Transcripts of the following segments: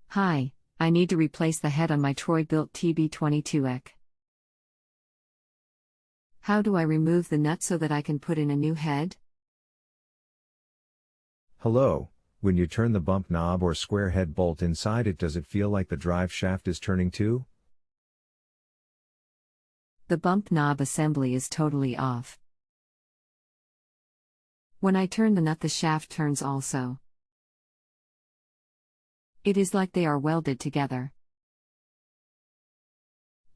Hi, I need to replace the head on my Troy Bilt TB22EC. How do I remove the nut so that I can put in a new head? Hello, when you turn the bump knob or square head bolt inside it, does it feel like the drive shaft is turning too? The bump knob assembly is totally off. When I turn the nut, the shaft turns also. It is like they are welded together.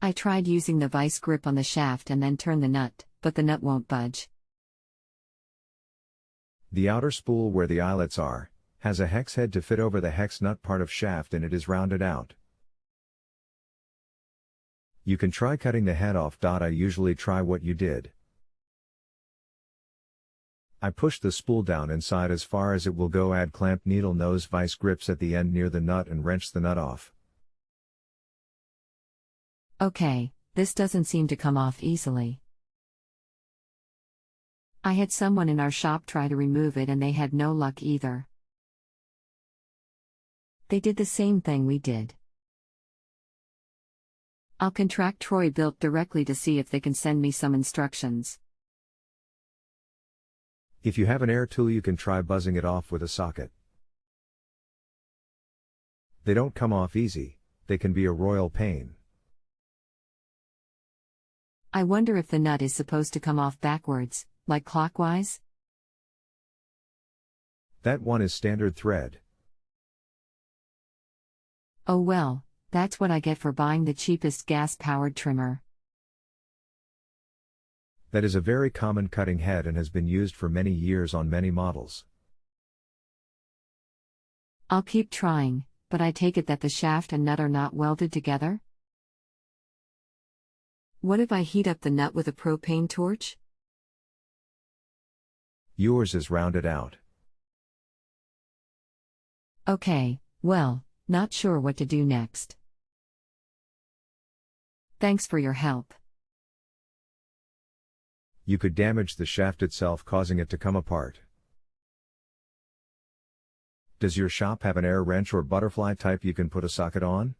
I tried using the vise grip on the shaft and then turn the nut, but the nut won't budge. The outer spool where the eyelets are, has a hex head to fit over the hex nut part of shaft and it is rounded out. You can try cutting the head off. I usually try what you did. I push the spool down inside as far as it will go, add clamp needle nose vise grips at the end near the nut and wrench the nut off. Okay, this doesn't seem to come off easily. I had someone in our shop try to remove it and they had no luck either. They did the same thing we did. I'll contact Troy Bilt directly to see if they can send me some instructions. If you have an air tool, you can try buzzing it off with a socket. They don't come off easy, they can be a royal pain. I wonder if the nut is supposed to come off backwards, like clockwise? That one is standard thread. Oh well, that's what I get for buying the cheapest gas-powered trimmer. That is a very common cutting head and has been used for many years on many models. I'll keep trying, but I take it that the shaft and nut are not welded together? What if I heat up the nut with a propane torch? Yours is rounded out. Okay, well, not sure what to do next. Thanks for your help. You could damage the shaft itself, causing it to come apart. Does your shop have an air wrench or butterfly type you can put a socket on?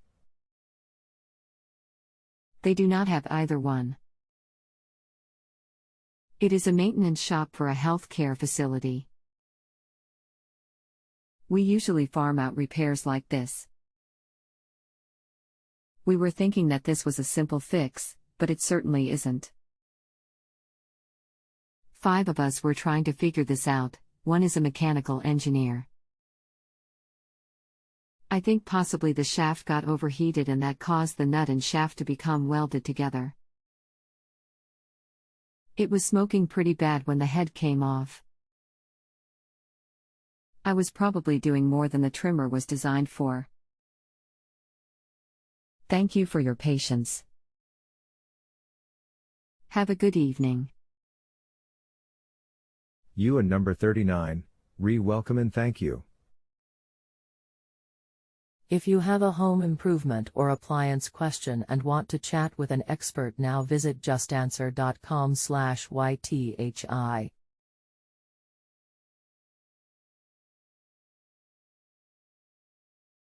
They do not have either one. It is a maintenance shop for a healthcare facility. We usually farm out repairs like this. We were thinking that this was a simple fix, but it certainly isn't. 5 of us were trying to figure this out. One is a mechanical engineer. I think possibly the shaft got overheated and that caused the nut and shaft to become welded together. It was smoking pretty bad when the head came off. I was probably doing more than the trimmer was designed for. Thank you for your patience. Have a good evening. You and number 39, welcome and thank you. If you have a home improvement or appliance question and want to chat with an expert, now visit JustAnswer.com/YTHI.